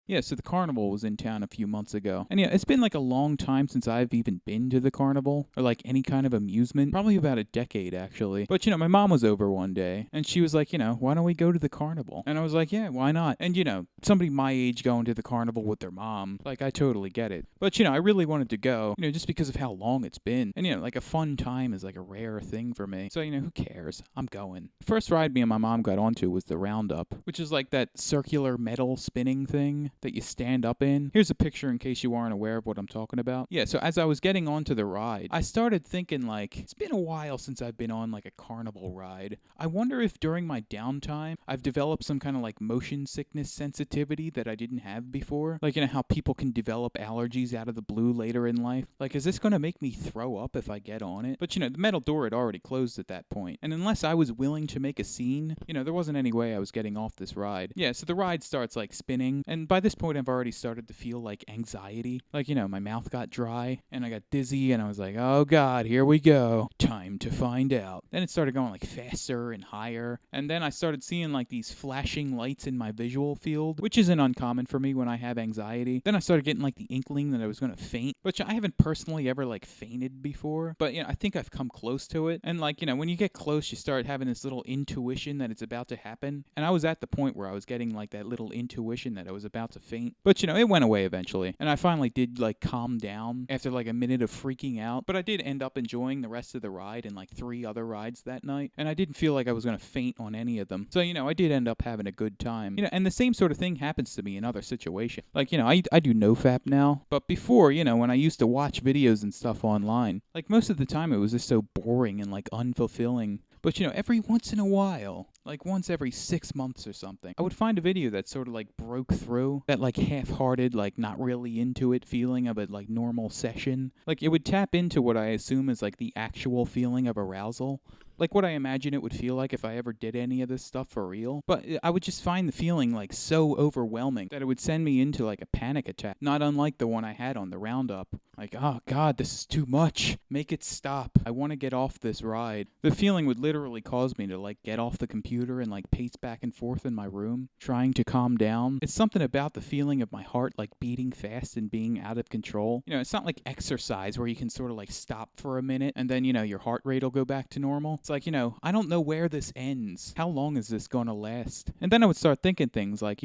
Yeah, so the carnival was in town a few months ago. And yeah, it's been like a long time since I've even been to the carnival or like any kind of amusement. Probably about a decade, actually. But my mom was over one day and she was like, why don't we go to the carnival? And I was like, yeah, why not? And somebody my age going to the carnival with their mom, like I totally get it. But I really wanted to go, just because of how long it's been. And like a fun time is like a rare thing for me. So, who cares? I'm going. The first ride me and my mom got onto was the Roundup, which is like that circular metal spinning thing that you stand up in. Here's a picture in case you aren't aware of what I'm talking about. Yeah, so as I was getting onto the ride, I started thinking like, it's been a while since I've been on like a carnival ride. I wonder if during my downtime, I've developed some kind of like motion sickness sensitivity that I didn't have before. Like, how people can develop allergies out of the blue later in life. Like, is this going to make me throw up if I get on it? But the metal door had already closed at that point. And unless I was willing to make a scene, there wasn't any way I was getting off this ride. Yeah, so the ride starts like spinning. And by this point, I've already started to feel like anxiety. Like, my mouth got dry and I got dizzy and I was like, oh God, here we go. Time to find out. Then it started going like faster and higher. And then I started seeing like these flashing lights in my visual field, which isn't uncommon for me when I have anxiety. Then I started getting like the inkling that I was going to faint, which I haven't personally ever like fainted before. But, I think I've come close to it. And like, when you get close, you start having this little intuition that it's about to happen. And I was at the point where I was getting like that little intuition that I was about to faint. But, it went away eventually. And I finally did like calm down after like a minute of freaking out. But I did end up enjoying the rest of the ride and like 3 other rides that night. And I didn't feel like I was going to faint on any of them. So, I did end up having a good time. And the same sort of thing happens to me in other situations. Like, I do nofap now. But before, when I used to watch videos and stuff online, like most of the time it was just so boring and like unfulfilling. But, every once in a while, like once every 6 months or something, I would find a video that sort of like broke through that like half-hearted, like not really into it feeling of a like normal session. Like it would tap into what I assume is like the actual feeling of arousal. Like what I imagine it would feel like if I ever did any of this stuff for real. But I would just find the feeling like so overwhelming that it would send me into like a panic attack. Not unlike the one I had on the Roundup. Like, oh God, this is too much. Make it stop. I want to get off this ride. The feeling would literally cause me to like get off the computer and like pace back and forth in my room, trying to calm down. It's something about the feeling of my heart like beating fast and being out of control. It's not like exercise where you can sort of like stop for a minute and then, your heart rate will go back to normal. It's like, I don't know where this ends. How long is this going to last? And then I would start thinking things like,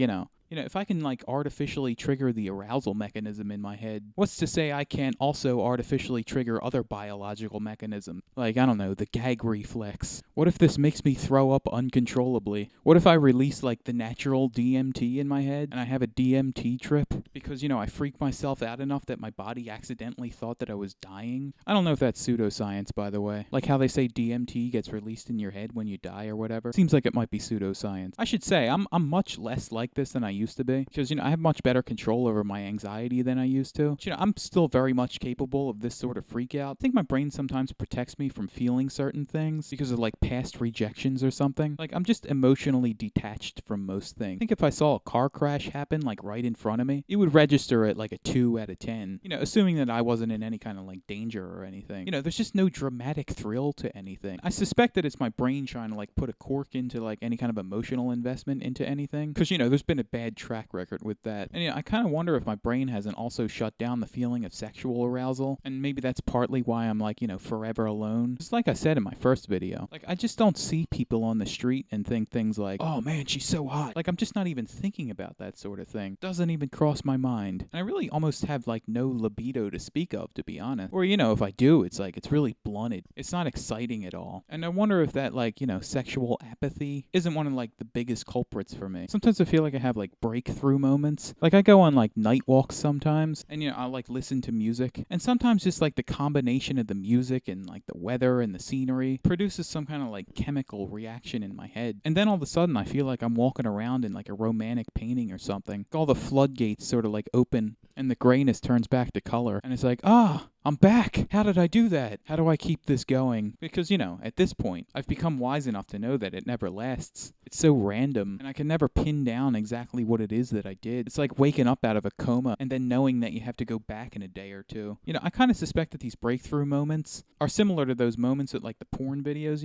if I can like artificially trigger the arousal mechanism in my head, what's to say I can't also artificially trigger other biological mechanisms? Like, I don't know, the gag reflex. What if this makes me throw up uncontrollably? What if I release like the natural DMT in my head and I have a DMT trip? Because, I freaked myself out enough that my body accidentally thought that I was dying. I don't know if that's pseudoscience, by the way. Like how they say DMT gets released in your head when you die or whatever. Seems like it might be pseudoscience. I should say, I'm much less like this than I used to be because I have much better control over my anxiety than I used to. I'm still very much capable of this sort of freak out. I think my brain sometimes protects me from feeling certain things because of like past rejections or something. Like I'm just emotionally detached from most things. I think if I saw a car crash happen like right in front of me, it would register at like a 2 out of 10. Assuming that I wasn't in any kind of like danger or anything. There's just no dramatic thrill to anything. I suspect that it's my brain trying to like put a cork into like any kind of emotional investment into anything because there's been a bad track record with that. And I kind of wonder if my brain hasn't also shut down the feeling of sexual arousal, and maybe that's partly why I'm like, forever alone. Just like I said in my first video, like I just don't see people on the street and think things like, oh man, she's so hot. Like I'm just not even thinking about that sort of thing. Doesn't even cross my mind. And I really almost have like no libido to speak of, to be honest. Or if I do, it's like it's really blunted. It's not exciting at all. And I wonder if that like, sexual apathy isn't one of like the biggest culprits for me. Sometimes I feel like I have like breakthrough moments. Like I go on like night walks sometimes and I'll like listen to music, and sometimes just like the combination of the music and like the weather and the scenery produces some kind of like chemical reaction in my head, and then all of a sudden I feel like I'm walking around in like a romantic painting or something. All the floodgates sort of like open and the grayness turns back to color, and it's like, I'm back. How did I do that? How do I keep this going? Because, at this point, I've become wise enough to know that it never lasts. It's so random, and I can never pin down exactly what it is that I did. It's like waking up out of a coma and then knowing that you have to go back in a day or two. I kind of suspect that these breakthrough moments are similar to those moments with like the porn videos.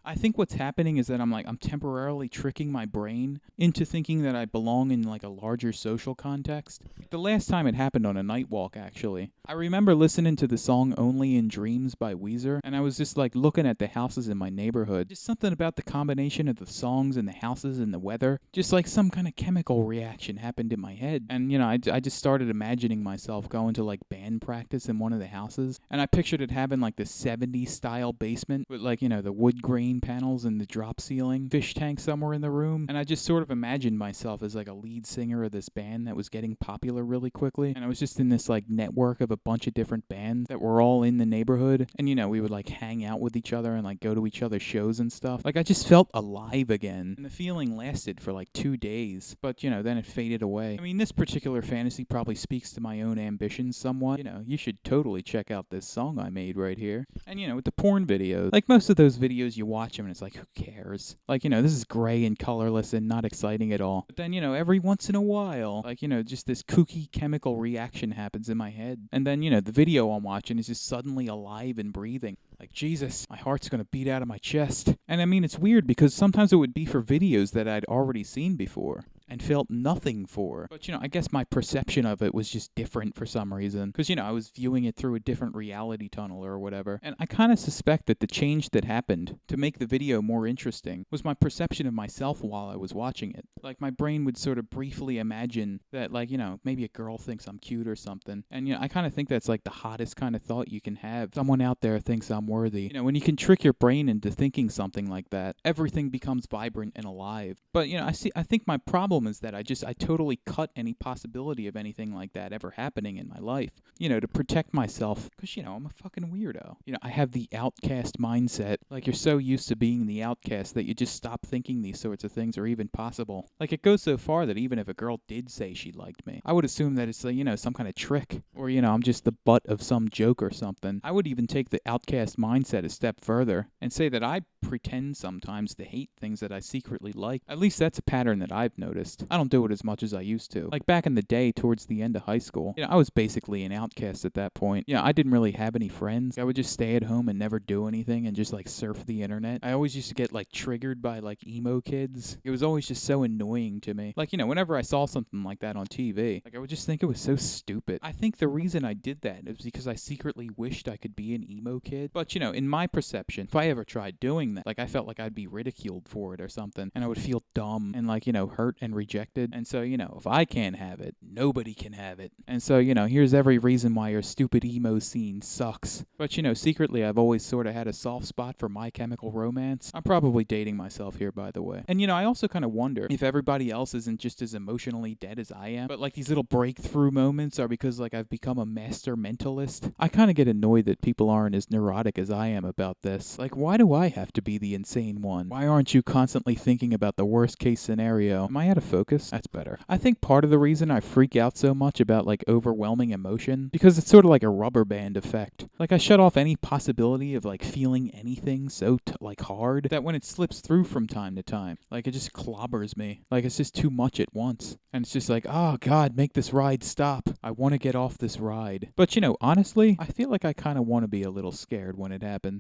I think what's happening is that I'm temporarily tricking my brain into thinking that I belong in like a larger social context. The last time it happened on a night walk, actually. I remember listening to the song Only in Dreams by Weezer, and I was just like looking at the houses in my neighborhood. Just something about the combination of the songs and the houses and the weather. Just like some kind of chemical reaction happened in my head. And, I just started imagining myself going to like band practice in one of the houses, and I pictured it having like the 70s style basement with like, the wood grain panels and the drop ceiling, fish tank somewhere in the room, and I just sort of imagined myself as like a lead singer of this band that was getting popular really quickly, and I was just in this like network of a bunch of different bands that were all in the neighborhood, and we would like hang out with each other and like go to each other's shows and stuff. Like I just felt alive again, and the feeling lasted for like 2 days, but then it faded away. I mean, this particular fantasy probably speaks to my own ambitions somewhat. You should totally check out this song I made right here. And with the porn videos, like most of those videos you watch them and it's like, who cares? Like, this is gray and colorless and not exciting at all. But then, every once in a while, like, just this kooky chemical reaction happens in my head. And then, the video I'm watching is just suddenly alive and breathing. Like, Jesus, my heart's gonna beat out of my chest. And I mean, it's weird because sometimes it would be for videos that I'd already seen before and felt nothing for. But, I guess my perception of it was just different for some reason. Because, I was viewing it through a different reality tunnel or whatever. And I kind of suspect that the change that happened to make the video more interesting was my perception of myself while I was watching it. Like, my brain would sort of briefly imagine that, like, maybe a girl thinks I'm cute or something. And, I kind of think that's, like, the hottest kind of thought you can have. Someone out there thinks I'm worthy. When you can trick your brain into thinking something like that, everything becomes vibrant and alive. But, I think my problem is that I totally cut any possibility of anything like that ever happening in my life, to protect myself, because, I'm a fucking weirdo. I have the outcast mindset. Like, you're so used to being the outcast that you just stop thinking these sorts of things are even possible. Like, it goes so far that even if a girl did say she liked me, I would assume that it's, some kind of trick, or, I'm just the butt of some joke or something. I would even take the outcast mindset a step further and say that I pretend sometimes to hate things that I secretly like. At least that's a pattern that I've noticed. I don't do it as much as I used to. Like back in the day, towards the end of high school, I was basically an outcast at that point. I didn't really have any friends. I would just stay at home and never do anything and just like surf the internet. I always used to get like triggered by like emo kids. It was always just so annoying to me. Like, whenever I saw something like that on TV, like I would just think it was so stupid. I think the reason I did that is because I secretly wished I could be an emo kid. But, in my perception, if I ever tried doing that, like I felt like I'd be ridiculed for it or something, and I would feel dumb and like, hurt and rejected. And so, if I can't have it, nobody can have it. And so, here's every reason why your stupid emo scene sucks. But, secretly I've always sort of had a soft spot for My Chemical Romance. I'm probably dating myself here, by the way. And, I also kind of wonder if everybody else isn't just as emotionally dead as I am, but like these little breakthrough moments are because like I've become a master mentalist. I kind of get annoyed that people aren't as neurotic as I am about this. Like, why do I have to be the insane one? Why aren't you constantly thinking about the worst case scenario? Am I out of focus? That's better. I think part of the reason I freak out so much about like overwhelming emotion, because it's sort of like a rubber band effect. Like I shut off any possibility of like feeling anything so like hard that when it slips through from time to time, like it just clobbers me. Like it's just too much at once. And it's just like, oh God, make this ride stop. I want to get off this ride. But honestly, I feel like I kind of want to be a little scared when it happens.